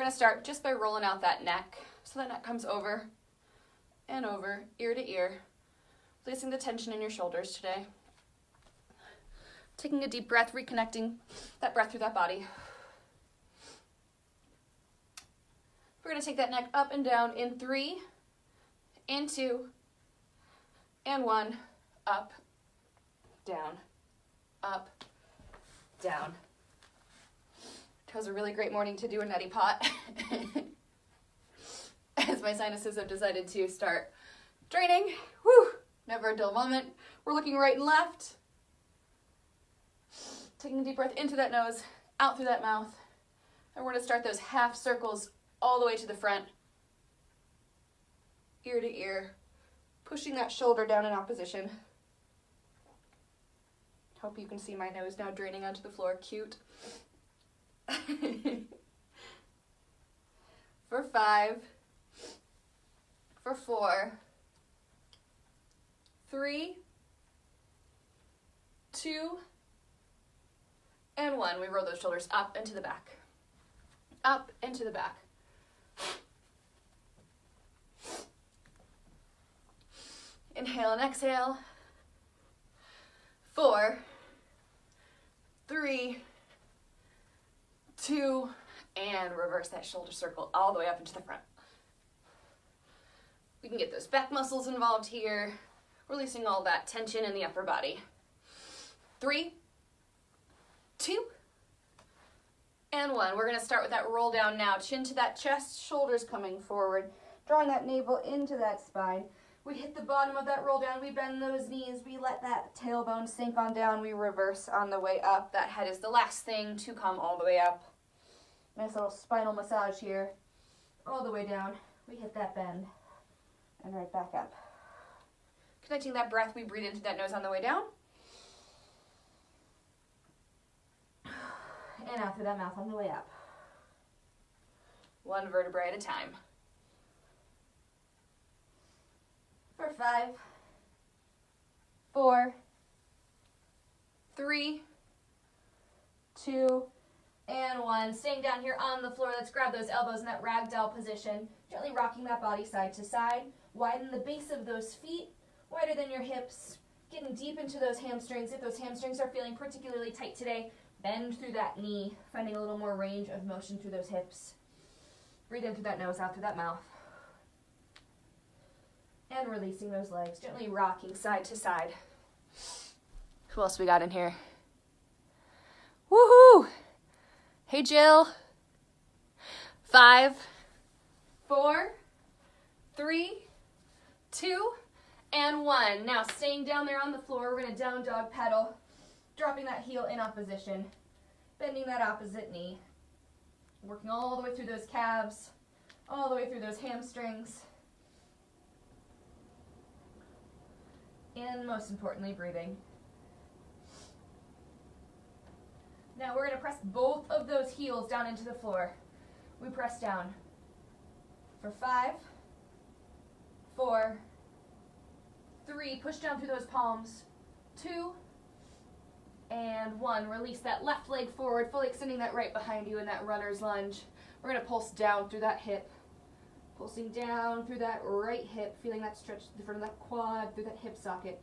going to start just by rolling out that neck. So that neck comes over and over, ear to ear, releasing the tension in your shoulders today. Taking a deep breath, reconnecting that breath through that body. We're going to take that neck up and down in 3, in 2, and 1, up, down, up, down. It was a really great morning to do a neti pot. As my sinuses have decided to start draining. Whew, never a dull moment. We're looking right and left. Taking a deep breath into that nose, out through that mouth. And we're going to start those half circles all the way to the front. Ear to ear. Pushing that shoulder down in opposition. Hope you can see my nose now draining onto the floor. Cute. For 5. For 4. 3. 2. And 1. We roll those shoulders up and to the back. Up and to the back. Inhale and exhale. 4, 3, 2, and reverse that shoulder circle all the way up into the front. We can get those back muscles involved here, releasing all that tension in the upper body. 3, 2, and 1. We're going to start with that roll down now. Chin to that chest, shoulders coming forward, drawing that navel into that spine. We hit the bottom of that roll down, we bend those knees, we let that tailbone sink on down, we reverse on the way up. That head is the last thing to come all the way up. Nice little spinal massage here. All the way down, we hit that bend, and right back up. Connecting that breath, we breathe into that nose on the way down. And out through that mouth on the way up. 1 vertebrae at a time. For 5, 4, 3, 2, and 1. Staying down here on the floor, let's grab those elbows in that ragdoll position. Gently rocking that body side to side. Widen the base of those feet, wider than your hips. Getting deep into those hamstrings. If those hamstrings are feeling particularly tight today, bend through that knee, finding a little more range of motion through those hips. Breathe in through that nose, out through that mouth. And releasing those legs, gently rocking side to side. Who else we got in here? Woohoo! Hey, Jill. 5, 4, 3, 2, and 1. Now, staying down there on the floor, we're going to down dog pedal, dropping that heel in opposition, bending that opposite knee, working all the way through those calves, all the way through those hamstrings. And most importantly, breathing. Now we're going to press both of those heels down into the floor. We press down for 5, 4, 3, push down through those palms, 2, and 1. Release that left leg forward, fully extending that right behind you in that runner's lunge. We're going to pulse down through that hip. Pulsing down through that right hip, feeling that stretch in front of that quad, through that hip socket.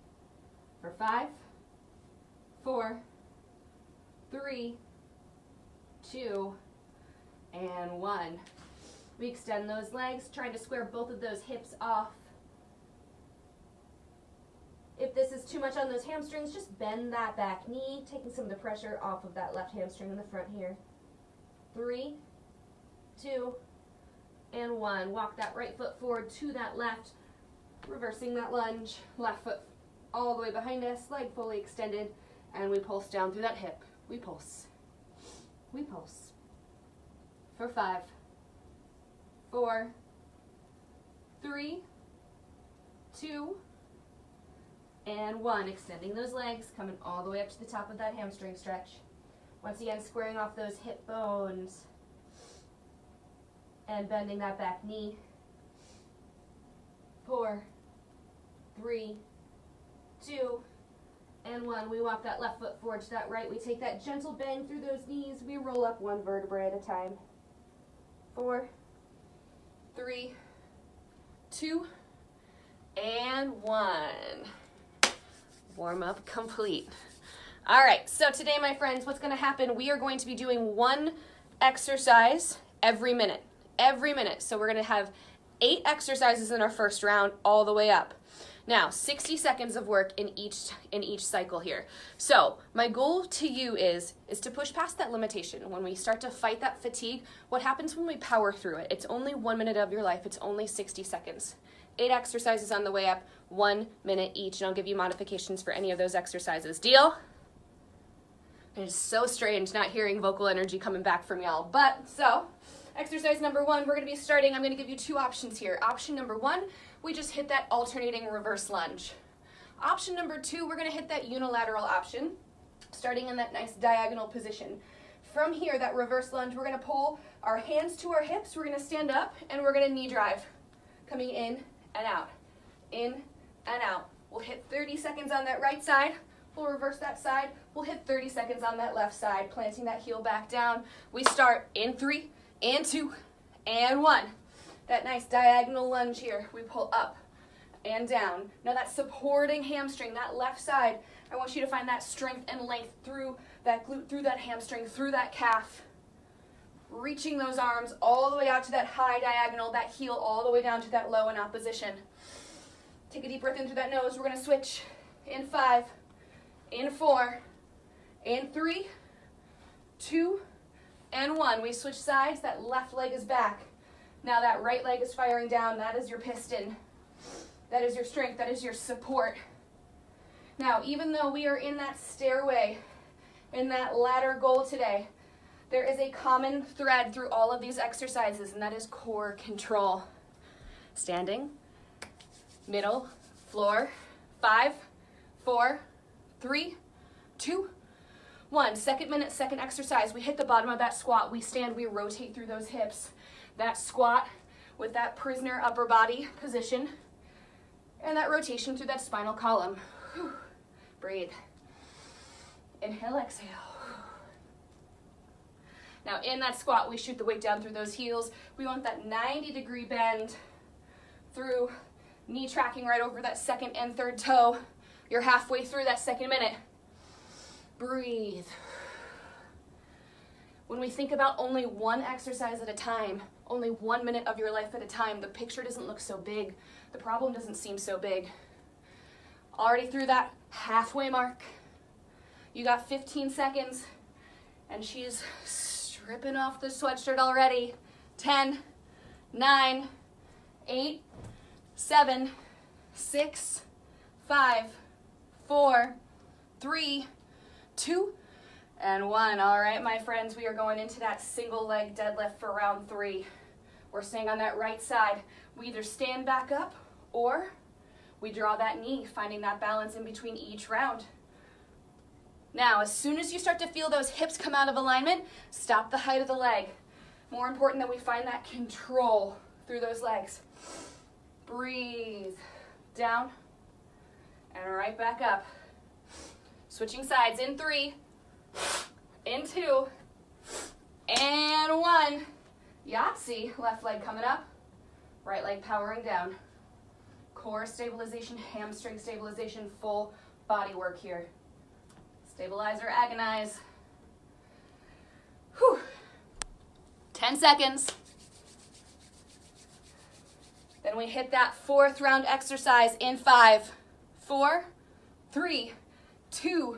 For 5, 4, 3, 2, and 1. We extend those legs, trying to square both of those hips off. If this is too much on those hamstrings, just bend that back knee, taking some of the pressure off of that left hamstring in the front here. 3, 2, and 1. Walk that right foot forward to that left, reversing that lunge. Left foot all the way behind us, leg fully extended, and we pulse down through that hip. We pulse. We pulse. For 5, 4, 3, 2, and 1. Extending those legs, coming all the way up to the top of that hamstring stretch. Once again, squaring off those hip bones and bending that back knee. 4, 3, 2, and 1. We walk that left foot forward to that right. We take that gentle bend through those knees. We roll up 1 vertebrae at a time. 4, 3, 2, and 1. Warm up complete. All right, so today, my friends, what's gonna happen, we are going to be doing one exercise every minute. So we're gonna have 8 exercises in our first round all the way up. Now, 60 seconds of work in each cycle here. So my goal to you is to push past that limitation. When we start to fight that fatigue, what happens when we power through it? It's only 1 minute of your life. It's only 60 seconds. 8 exercises on the way up, 1 minute each, and I'll give you modifications for any of those exercises. Deal? It is so strange not hearing vocal energy coming back from y'all. But, so, exercise number 1, we're gonna be starting, I'm gonna give you 2 options here. Option number 1, we just hit that alternating reverse lunge. Option number 2, we're gonna hit that unilateral option, starting in that nice diagonal position. From here, that reverse lunge, we're gonna pull our hands to our hips, we're gonna stand up, and we're gonna knee drive. Coming in and out, in and out. We'll hit 30 seconds on that right side, we'll reverse that side, we'll hit 30 seconds on that left side, planting that heel back down. We start in 3, and 2, and 1. That nice diagonal lunge here. We pull up and down. Now that supporting hamstring, that left side, I want you to find that strength and length through that glute, through that hamstring, through that calf. Reaching those arms all the way out to that high diagonal, that heel all the way down to that low in opposition. Take a deep breath in through that nose. We're going to switch in 5, in 4, in 3, 2, and 1. We switch sides. That left leg is back. Now that right leg is firing down. That is your piston. That is your strength. That is your support. Now, even though we are in that stairway, in that ladder goal today, there is a common thread through all of these exercises, and that is core control. Standing, middle, floor, 5, 4, 3, 2, 1. Second minute, second exercise. We hit the bottom of that squat. We stand, we rotate through those hips. That squat with that prisoner upper body position and that rotation through that spinal column. Whew. Breathe. Inhale, exhale. Now in that squat, we shoot the weight down through those heels. We want that 90-degree bend through knee tracking right over that second and third toe. You're halfway through that second minute. Breathe. When we think about only one exercise at a time, only 1 minute of your life at a time, the picture doesn't look so big. The problem doesn't seem so big. Already through that halfway mark. You got 15 seconds, and she's stripping off the sweatshirt already. 10, 9, 8, 7, 6, 5, 4, 3, 2, and 1. All right, my friends, we are going into that single leg deadlift for round 3. We're staying on that right side. We either stand back up or we draw that knee, finding that balance in between each round. Now, as soon as you start to feel those hips come out of alignment, stop the height of the leg. More important that we find that control through those legs. Breathe. Down and right back up. Switching sides in 3, in 2, and 1. Yahtzee, left leg coming up, right leg powering down. Core stabilization, hamstring stabilization, full body work here. Stabilize or agonize. Whew. 10 seconds. Then we hit that 4th round exercise in 5, 4, 3, 2,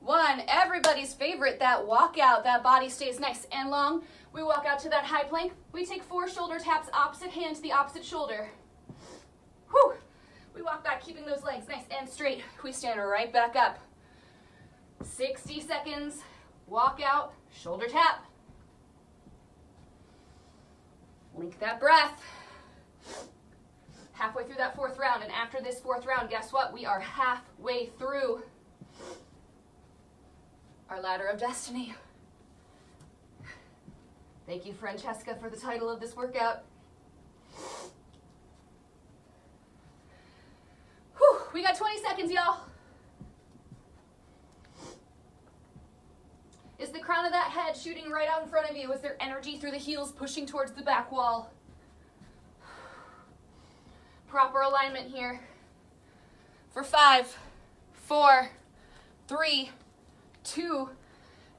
1. Everybody's favorite, that walkout. That body stays nice and long. We walk out to that high plank. We take 4 shoulder taps, opposite hand to the opposite shoulder. Whew. We walk back, keeping those legs nice and straight. We stand right back up. 60 seconds, walk out, shoulder tap. Link that breath. Halfway through that 4th round, and after this 4th round, guess what? We are halfway through our ladder of destiny. Thank you, Francesca, for the title of this workout. Whew, we got 20 seconds, y'all. Is the crown of that head shooting right out in front of you? Is there energy through the heels pushing towards the back wall? Proper alignment here. For 5, 4, 3, 2,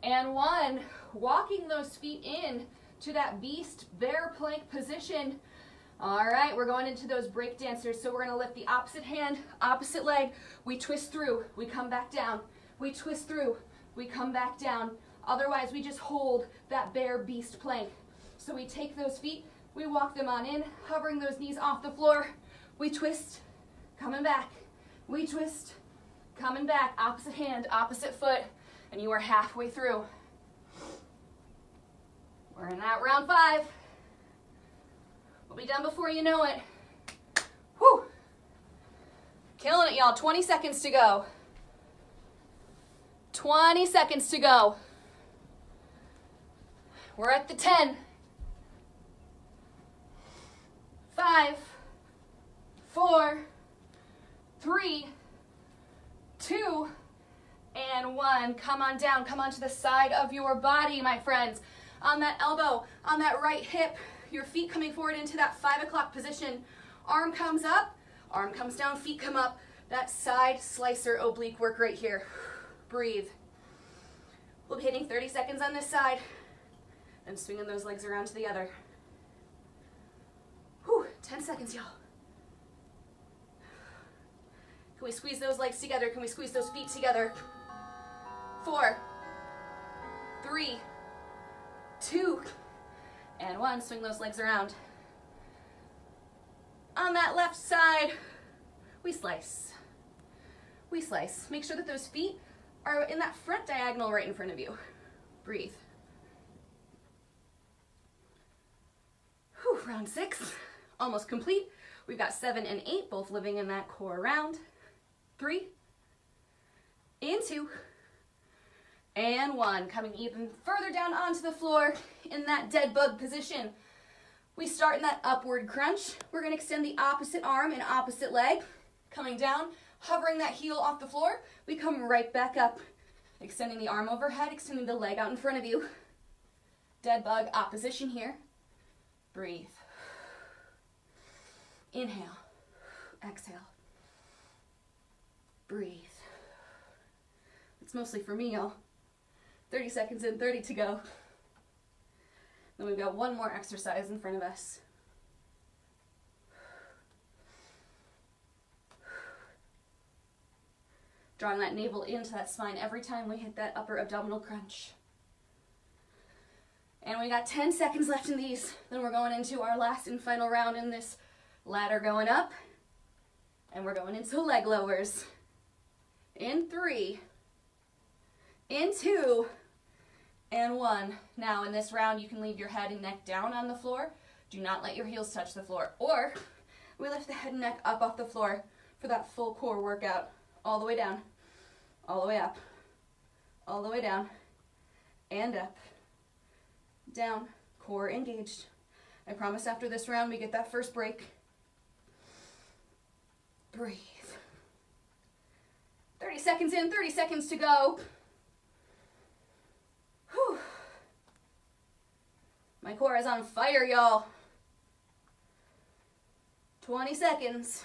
and 1. Walking those feet in to that beast bear plank position. All right, we're going into those break dancers. So we're gonna lift the opposite hand, opposite leg. We twist through, we come back down. We twist through, we come back down. Otherwise, we just hold that bear beast plank. So we take those feet, we walk them on in, hovering those knees off the floor. We twist, coming back. We twist, coming back. Opposite hand, opposite foot, and you are halfway through. We're in that round 5. We'll be done before you know it. Whew. Killing it, y'all. 20 seconds to go. 20 seconds to go. We're at the 10. 5, 4, 3, 2, and 1. Come on down. Come onto the side of your body, my friends. On that elbow, on that right hip, your feet coming forward into that 5 o'clock position. Arm comes up, arm comes down, feet come up. That side slicer oblique work right here. Breathe. We'll be hitting 30 seconds on this side and swinging those legs around to the other. Whew, 10 seconds, y'all. Can we squeeze those legs together? Can we squeeze those feet together? 4, 3, 2, and 1. Swing those legs around. On that left side, we slice. We slice. Make sure that those feet are in that front diagonal right in front of you. Breathe. Whew, round 6, almost complete. We've got 7 and 8, both living in that core round. 3, and 2, and 1. Coming even further down onto the floor in that dead bug position. We start in that upward crunch. We're going to extend the opposite arm and opposite leg. Coming down, hovering that heel off the floor. We come right back up. Extending the arm overhead, extending the leg out in front of you. Dead bug opposition here. Breathe. Inhale. Exhale. Breathe. It's mostly for me, y'all. 30 seconds in, 30 to go. Then we've got one more exercise in front of us. Drawing that navel into that spine every time we hit that upper abdominal crunch. And we got 10 seconds left in these. Then we're going into our last and final round in this ladder going up. And we're going into leg lowers. In 3, in 2, and 1. Now in this round, you can leave your head and neck down on the floor. Do not let your heels touch the floor. Or we lift the head and neck up off the floor for that full core workout. All the way down, all the way up, all the way down, and up, down, core engaged. I promise after this round, we get that first break. Breathe. 30 seconds in, 30 seconds to go. Whew. My core is on fire, y'all. 20 seconds.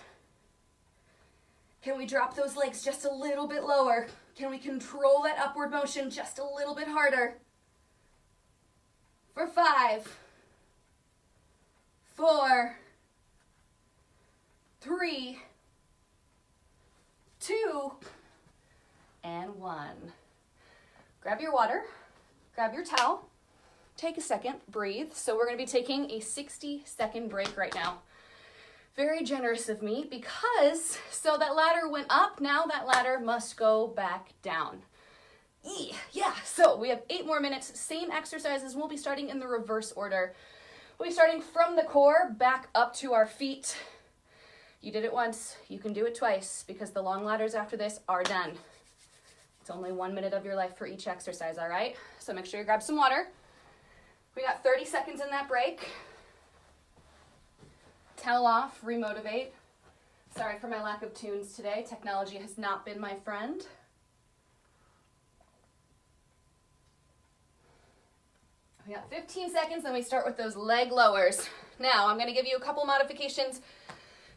Can we drop those legs just a little bit lower? Can we control that upward motion just a little bit harder? For 5, 4, 3, 2, and 1. Grab your water, grab your towel, take a second, breathe. So we're going to be taking a 60-second break right now. Very generous of me because, so that ladder went up, now that ladder must go back down. Yeah, so we have 8 more minutes, same exercises. We'll be starting in the reverse order. We'll be starting from the core back up to our feet. You did it once, you can do it twice because the long ladders after this are done. It's only 1 minute of your life for each exercise, all right? So make sure you grab some water. We got 30 seconds in that break. Towel off, remotivate. Sorry for my lack of tunes today. Technology has not been my friend. We got 15 seconds, then we start with those leg lowers. Now, I'm going to give you a couple modifications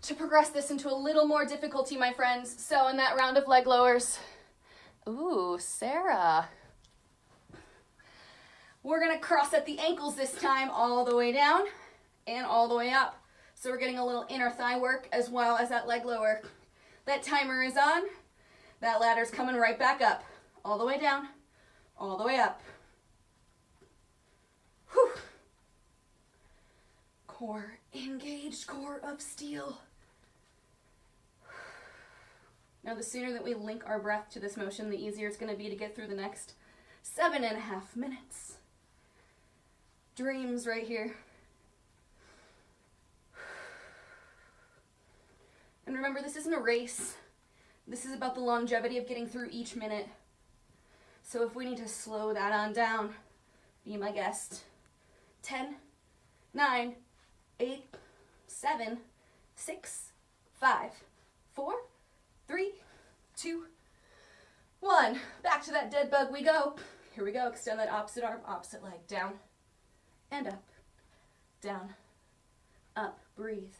to progress this into a little more difficulty, my friends. So in that round of leg lowers, ooh, Sarah. We're going to cross at the ankles this time, all the way down and all the way up. So we're getting a little inner thigh work as well as that leg lower. That timer is on. That ladder's coming right back up. All the way down, all the way up. Whew. Core engaged, core of steel. Now the sooner that we link our breath to this motion, the easier it's going to be to get through the next 7.5 minutes. Dreams right here. And remember, this isn't a race. This is about the longevity of getting through each minute. So if we need to slow that on down, be my guest. 10, 9, 8, 7, 6, 5, 4, 3, 2, 1. Back to that dead bug we go. Here we go. Extend that opposite arm, opposite leg. Down and up. Down, up. Breathe.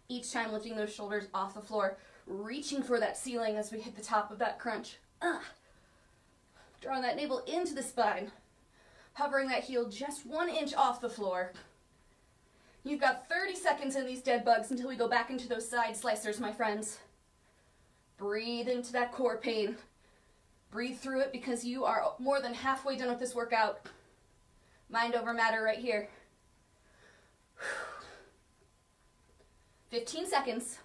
Each time lifting those shoulders off the floor, reaching for that ceiling as we hit the top of that crunch. Drawing that navel into the spine, hovering that heel just 1 inch off the floor. You've got 30 seconds in these dead bugs until we go back into those side slicers, my friends. Breathe into that core pain. Breathe through it because you are more than halfway done with this workout. Mind over matter right here. 15 seconds.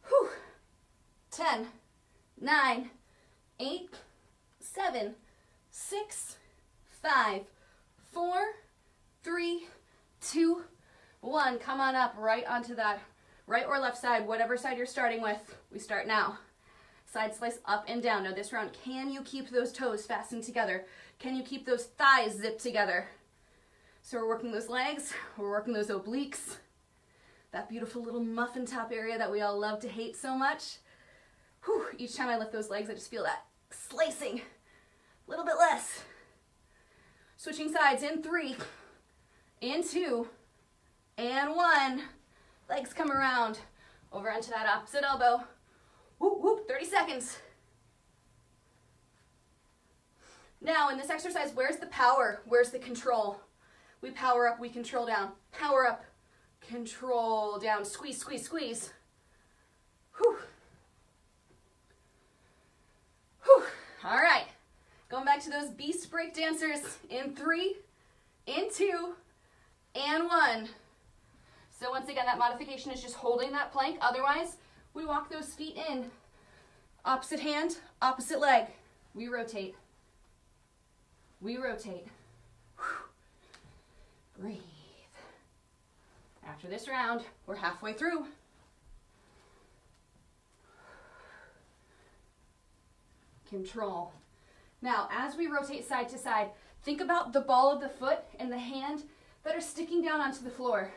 Whew. 10, 9, 8, 7, 6, 5, 4, 3, 2, 1. Come on up right onto that right or left side, whatever side you're starting with. We start now. Side slice up and down. Now this round, can you keep those toes fastened together? Can you keep those thighs zipped together? So we're working those legs, we're working those obliques, that beautiful little muffin top area that we all love to hate so much. Whew, each time I lift those legs, I just feel that slicing, a little bit less. Switching sides in 3, in 2, and 1. Legs come around, over onto that opposite elbow. Whoop, whoop, 30 seconds. Now in this exercise, where's the power? Where's the control? We power up, we control down. Power up, control down. Squeeze, squeeze, squeeze. Whew. Whew. All right. Going back to those beast break dancers in 3, in 2, and 1. So once again, that modification is just holding that plank. Otherwise, we walk those feet in. Opposite hand, opposite leg. We rotate. We rotate. Breathe. After this round, we're halfway through. Control. Now, as we rotate side to side, think about the ball of the foot and the hand that are sticking down onto the floor.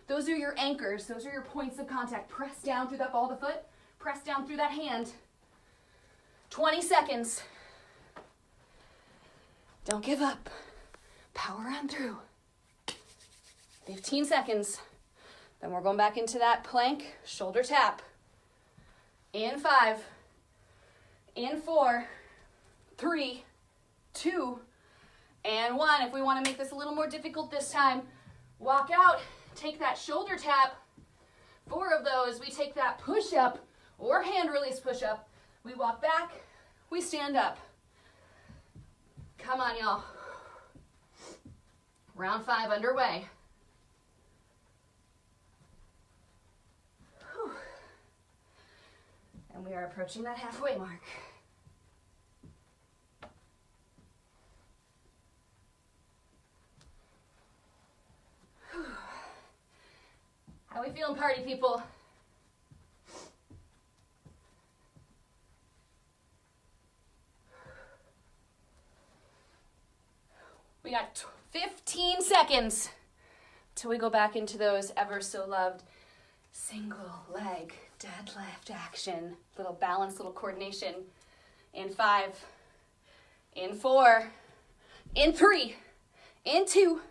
Those are your anchors. Those are your points of contact. Press down through that ball of the foot. Press down through that hand. 20 seconds. Don't give up. Power on through. 15 seconds. Then we're going back into that plank, shoulder tap. In 5, in 4, 3, 2, and 1. If we want to make this a little more difficult this time, walk out, take that shoulder tap. 4 of those, we take that push up or hand release push up. We walk back, we stand up. Come on, y'all. Round 5 underway. Whew. And we are approaching that halfway mark. Whew. How we feeling, party people? We got 15 seconds till we go back into those ever so loved Single leg deadlift action. Little balance, little coordination. In 5, in 4, in 3, in 2,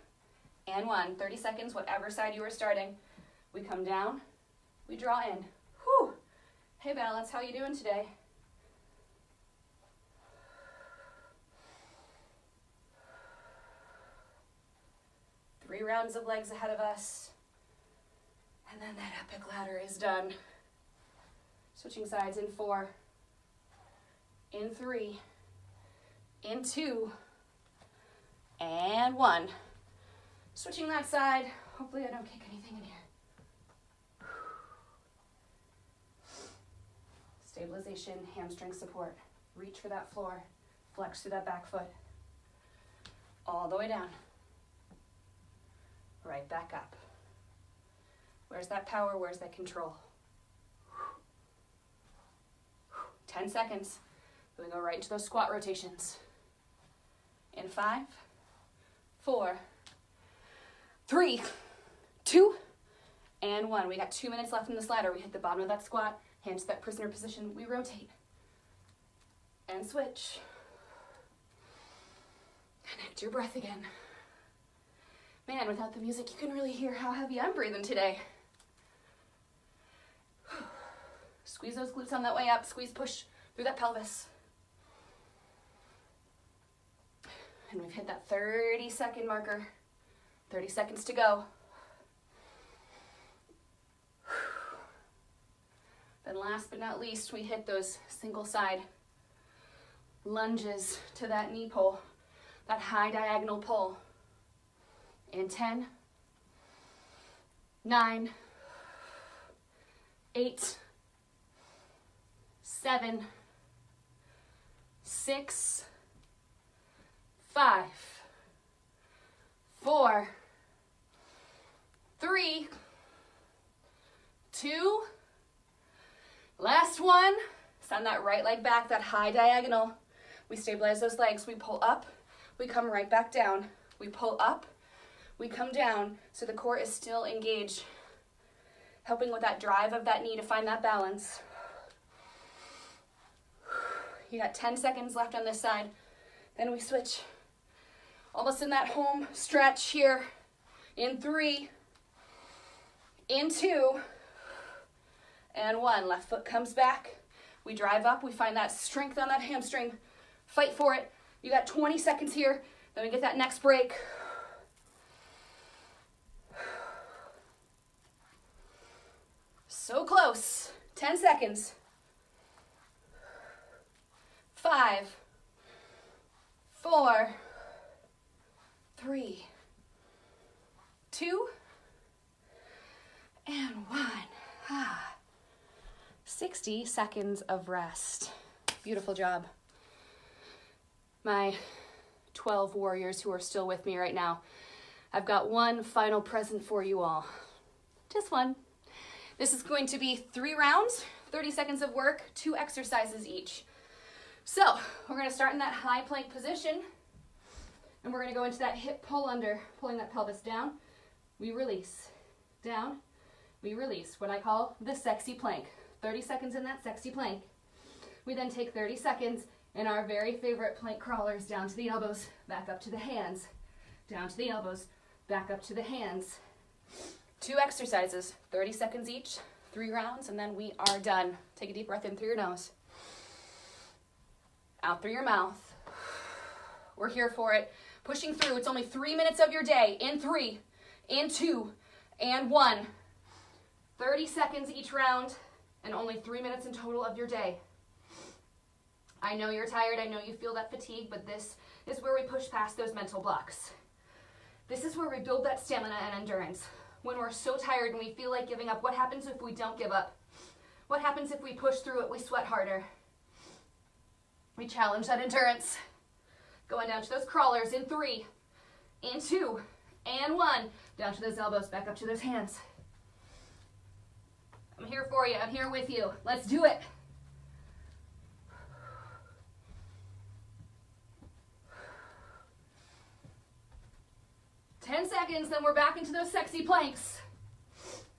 and 1. 30 seconds, whatever side you are starting. We come down, we draw in. Whew. Hey balance, how you doing today? Three rounds of legs ahead of us. And then that epic ladder is done. Switching sides in 4, in 3, in 2, and 1. Switching that side. Hopefully I don't kick anything in here. Stabilization, hamstring support. Reach for that floor. Flex through that back foot. All the way down. Right back up. Where's that power? Where's that control? 10 seconds. Then we go right into those squat rotations. In 5, 4, 3, 2, and 1. We got 2 minutes left in this ladder. We hit the bottom of that squat, hands to that prisoner position. We rotate and switch. Connect your breath again. Man, without the music, you can really hear how heavy I'm breathing today. Squeeze those glutes on that way up. Squeeze, push through that pelvis. And we've hit that 30-second marker. 30 seconds to go. Then last but not least, we hit those single side lunges to that knee pull, that high diagonal pull. In 10, 9, 8, 7, 6, 5, 4, 3, 2, last one. Send that right leg back, that high diagonal. We stabilize those legs. We pull up, we come right back down. We pull up, we come down, so the core is still engaged, helping with that drive of that knee to find that balance. You got 10 seconds left on this side. Then we switch. Almost in that home stretch here. In 3, in 2, and 1. Left foot comes back. We drive up. We find that strength on that hamstring. Fight for it. You got 20 seconds here. Then we get that next break. So close. 10 seconds. 5, 4, 3, 2, and 1. 60 seconds of rest. Beautiful job. My 12 warriors who are still with me right now, I've got one final present for you all. Just one. This is going to be 3 rounds, 30 seconds of work, 2 exercises each. So we're going to start in that high plank position, and we're going to go into that hip pull under, pulling that pelvis down. We release, down, we release, what I call the sexy plank. 30 seconds in that sexy plank. We then take 30 seconds in our very favorite plank crawlers, down to the elbows, back up to the hands, down to the elbows, back up to the hands. 2 exercises, 30 seconds each, 3 rounds, and then we are done. Take a deep breath in through your nose. Out through your mouth. We're here for it. Pushing through. It's only 3 minutes of your day. In 3, in 2, and 1. 30 seconds each round, and only 3 minutes in total of your day. I know you're tired. I know you feel that fatigue, but this is where we push past those mental blocks. This is where we build that stamina and endurance. When we're so tired and we feel like giving up, what happens if we don't give up? What happens if we push through it, we sweat harder? We challenge that endurance. Going down to those crawlers in 3, in 2, and 1. Down to those elbows, back up to those hands. I'm here for you. I'm here with you. Let's do it. Ten seconds, then we're back into those sexy planks.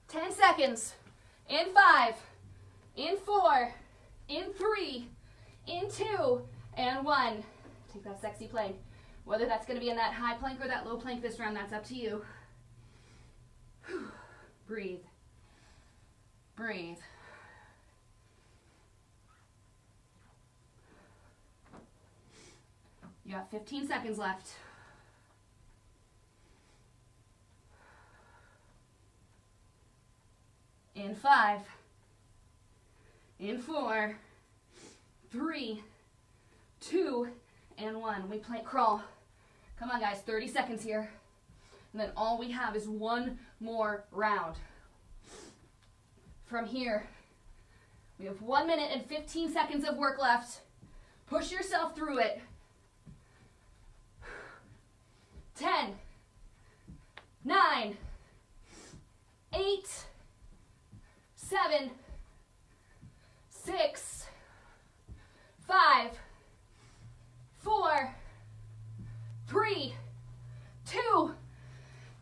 10 seconds. in 5, in 4, in 3, in 2, and 1. Take that sexy plank. Whether that's going to be in that high plank or that low plank this round, that's up to you. Breathe. Breathe. You have 15 seconds left. In 5, in 4, 3, 2, and 1. We plank crawl. Come on, guys, 30 seconds here. And then all we have is one more round. From here, we have 1 minute and 15 seconds of work left. Push yourself through it. 10, 9, 8, 7, 6, 5, 4, 3, 2,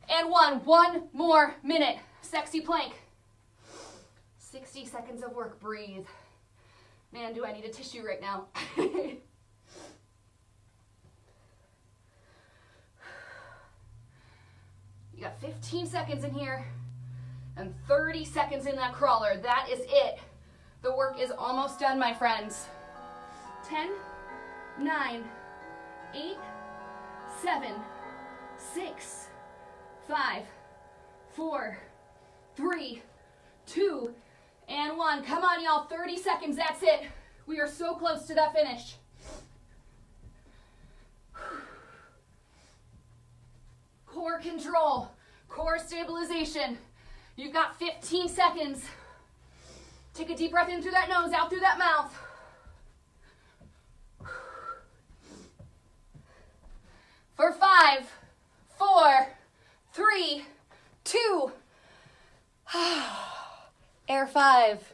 and 1. One more minute. Sexy plank. 60 seconds of work. Breathe. Man, do I need a tissue right now. You got 15 seconds in here and 30 seconds in that crawler. That is it. The work is almost done, my friends. 10, 9, 8, 7, 6, 5, 4, 3, 2, and 1. Come on, y'all. 30 seconds. That's it. We are so close to that finish. Core control, core stabilization. You've got 15 seconds. Take a deep breath in through that nose, out through that mouth. For 5, 4, 3, 2. Air 5.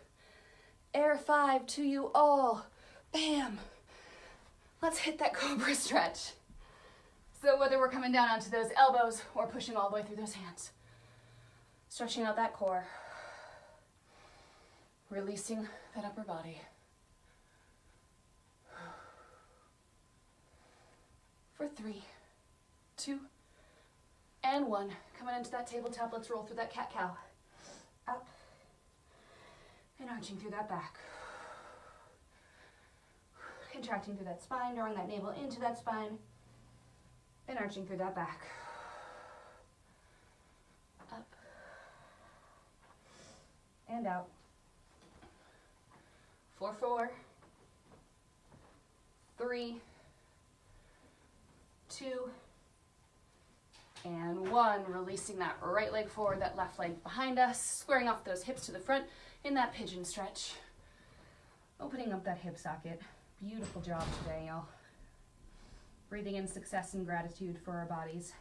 Air 5 to you all. Bam. Let's hit that cobra stretch. So whether we're coming down onto those elbows or pushing all the way through those hands, stretching out that core, releasing that upper body. For 3, 2, and 1. Coming into that tabletop, let's roll through that cat-cow. Up, and arching through that back. Contracting through that spine, drawing that navel into that spine, and arching through that back. Up, and out. For 4, 3, 2, and 1. Releasing that right leg forward, that left leg behind us, squaring off those hips to the front in that pigeon stretch. Opening up that hip socket. Beautiful job today, y'all. Breathing in success and gratitude for our bodies.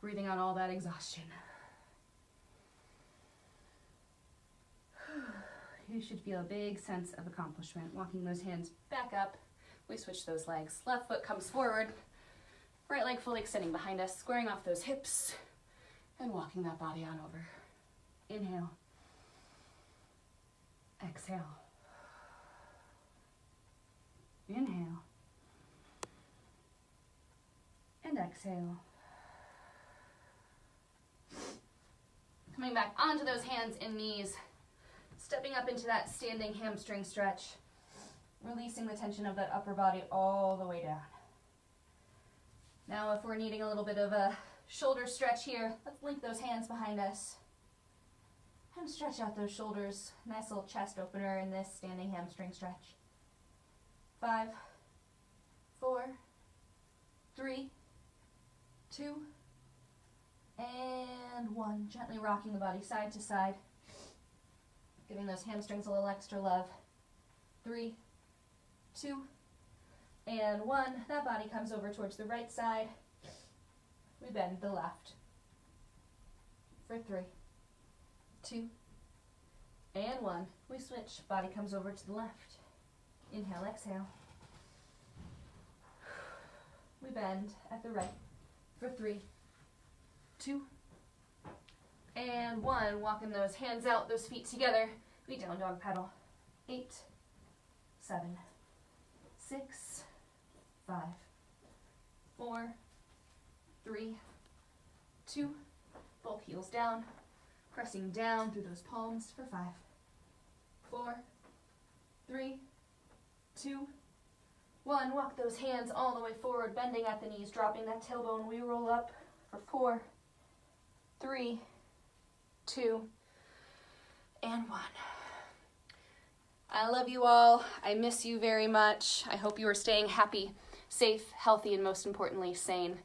Breathing out all that exhaustion. You should feel a big sense of accomplishment. Walking those hands back up. We switch those legs. Left foot comes forward. Right leg fully extending behind us. Squaring off those hips. And walking that body on over. Inhale. Exhale. Inhale. And exhale. Coming back onto those hands and knees. Stepping up into that standing hamstring stretch. Releasing the tension of that upper body all the way down. Now if we're needing a little bit of a shoulder stretch here, let's link those hands behind us. And stretch out those shoulders. Nice little chest opener in this standing hamstring stretch. 5, 4, 3, 2, and 1. Gently rocking the body side to side. Giving those hamstrings a little extra love. 3, 2, and 1. That body comes over towards the right side. We bend the left. For 3, 2, and 1. We switch. Body comes over to the left. Inhale, exhale. We bend at the right. For 3, 2, and 1. Walking those hands out, those feet together. We down dog paddle. 8, 7, 6, 5, 4, 3, 2. Both heels down. Pressing down through those palms for 5, 4, 3, 2, 1. Walk those hands all the way forward, bending at the knees, dropping that tailbone. We roll up for 4, 3, 2, and 1. I love you all. I miss you very much. I hope you are staying happy, safe, healthy, and most importantly, sane.